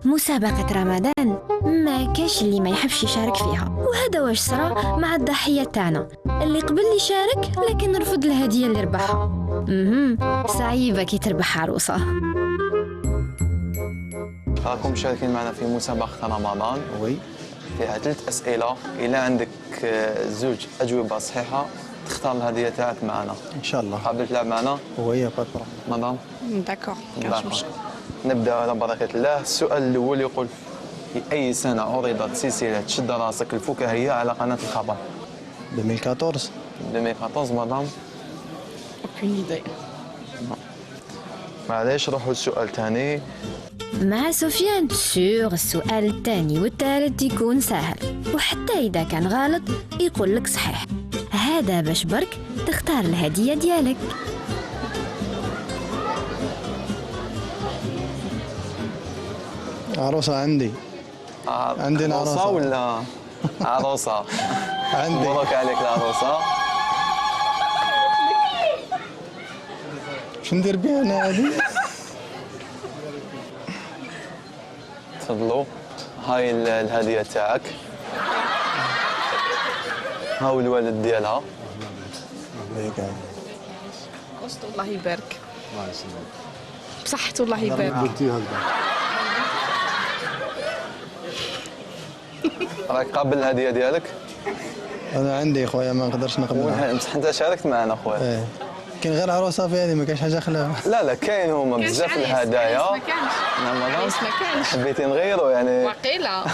مسابقة رمضان ما كاش اللي ما يحبش يشارك فيها، وهذا واش صرا مع الضحية تاعنا اللي قبل يشارك لكن رفض الهدية اللي ربحها. صعيبة كي تربح عروسة. راكم مشاركين معنا في مسابقة رمضان. فيها 3 أسئلة، إلى عندك زوج أجوبة صحيحة تختار الهدية تاعك معنا. ان شاء الله. حابب تلعب معنا؟ وهي بابا. مدام؟ داكور، كاش مشكل. نبدأ على بركة الله. السؤال الأول يقول: في أي سنة عرضت سلسلة شد راسك الفكاهية على قناة الخبر؟ 2014. 2014 مدام؟ اوكين ايدي. معليش نروحوا للسؤال الثاني. مع سفيان سور السؤال الثاني والثالث يكون سهل، وحتى إذا كان غلط يقول لك صحيح. هذا باش برك تختار الهدية ديالك. عروسة عندي. عندنا عروسة ولا عروسة؟ عندي. مبروك عليك العروسة. شو ندير بها انا هذه؟ تفضلوا، هاي الهدية تاعك. هاو الوالد ديالها. وسط الله يبارك. بصحته الله يبارك. راك قابل الهدية ديالك؟ انا عندي خويا ما نقدرش نقبلها. بصح انت شاركت معنا خويا. ايه كاين غير عروسه في هذه، ما كاينش حاجه اخرى. لا كاين هما بزاف الهدايا. ما كانش. نعم مدام. عريس ما كانش. حبيتي نغيروا يعني؟ وقيلة.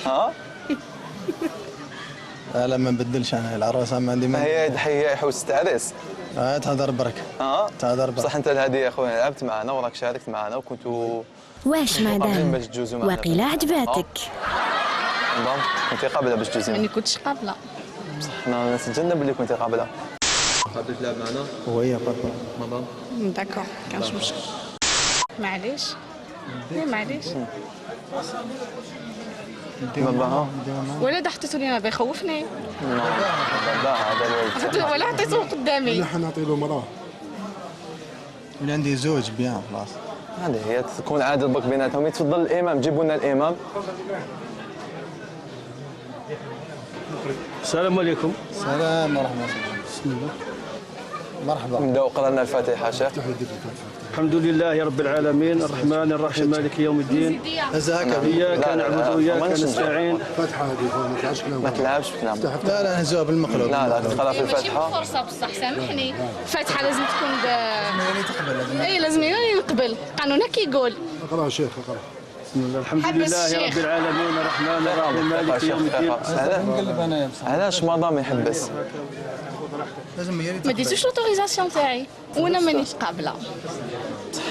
ها؟ لا ما نبدلش انا العروسه ما عندي. ما هي ضحيه حوس تعريس. تهضر برك. تهضر برك. بصح انت الهديه خويا لعبت معنا وراك شاركت معنا وكنتوا واش مدام باش تجوزوا معنا. وقيلة عجباتك. مدام كنتي قابله باش تجوزي؟ ماني كنتش قابلة. بصح حنا نتجنب اللي كنتي قابله. قابل تلعب معنا؟ وهي بابا. مدام؟ داكور، كانش مشكل. معليش. لا معليش. بابا ولا دا حطيتو لي انا بيخوفني. لا هذا الوالد. ولا حطيتو قدامي. نحن نعطي له مراه. ولا عندي زوج بيان خلاص. هذه هي تكون عادل برك بيناتهم. يتفضل الامام، جيبوا لنا الامام. السلام عليكم. السلام ورحمه الله. بسم الله. مرحبا. نبداو قرانا الفاتحه شيخ. الحمد لله رب العالمين الرحمن الرحيم مالك يوم الدين. ازاك اياك نعبد واياك نستعين. فتحه هذه ما تلعبش كلام. ما تلعبش بكلام. لا نهزوها بالمقلوب. لا تقرا في ماشي الفاتحه. فرصة بصح سامحني. الفاتحة لازم تكون تقبل. اي لازم نقبل. قانونا كيقول. اقرا شيخ اقرا. بسم الله الحمد لله رب العالمين الرحمن الرحيم مالك يوم الدين. نقلب انا بصح. علاش مدام يحبس؟ لازم هي ما ديتوش لوتوريزاسيون تاعي وانا مانيش قابلة.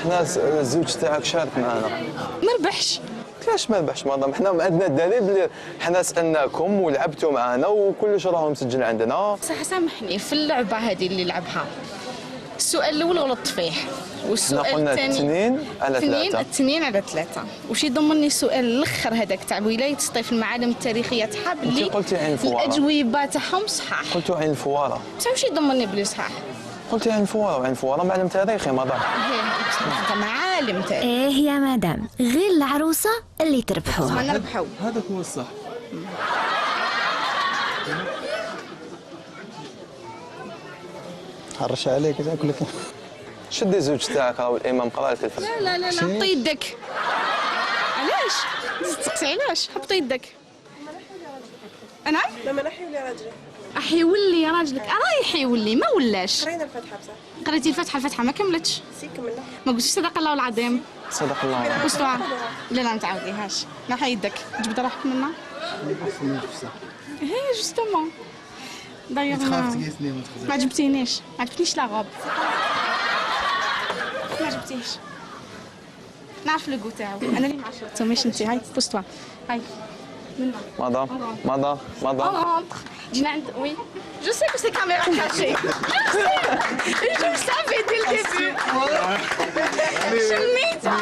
حنا الزوج تاعك شارك معنا. ما ربحش. كيفاش ما ربحش مدام؟ حنا عندنا الدليل بلي حنا سالناكم ولعبتوا معنا وكلش راه مسجل عندنا. صح سامحني في اللعبة هذه اللي لعبها. السؤال الأول غلطت فيه، والسؤال قلنا الثاني 2 على 3. 2 على 3، وش يضمني السؤال الأخر هذاك تاع ولاية سطيف المعالم التاريخية تاعها باللي قلتي عين فوارة. الأجوبة تاعهم صحاح. قلتوا عين الفواره. بصح وش يضمني بلي صحاح؟ قلتي عين الفواره، وعين الفواره معلم تاريخي مدام. هي معالم تاريخ. ايه يا مدام، غير العروسة اللي تربحوها. ما نربحو. هذاك هو الصح. حرش عليك اقول لك. شدي الزوج تاعك راهو الامام قرا لك الفاتحه. لا حط يدك. علاش؟ تسقسي علاش؟ حط يدك. أنا؟ لما نحي ولي راجلي. أحيولي راجلك، رايح يولي ما ولاش. قرينا الفاتحة بصح. قريتي الفاتحة ما كملتش. كملنا. ما قلتيش صدق الله العظيم. صدق الله. وسطوها. لا ما تعاوديهاش. نحي يدك، جبد روحك منا. هي جوستومون. دايوغ ما عجبتينيش، ما عجبتنيش لا غوب. ما عجبتيش. نعرف لو تاعو، انا اللي ما عرفتو ماشي انت. هاي بوستوا. هاي. مدام. جينا عند وي. جو سي كو سي كاميرا كاشي. جو سافي دي الديبي. شميتها.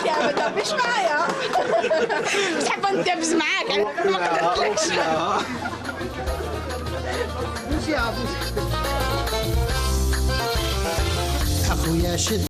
يا مدام مش معايا. مش حابه ندبز معاك ما قدرتلكش. أخويا شد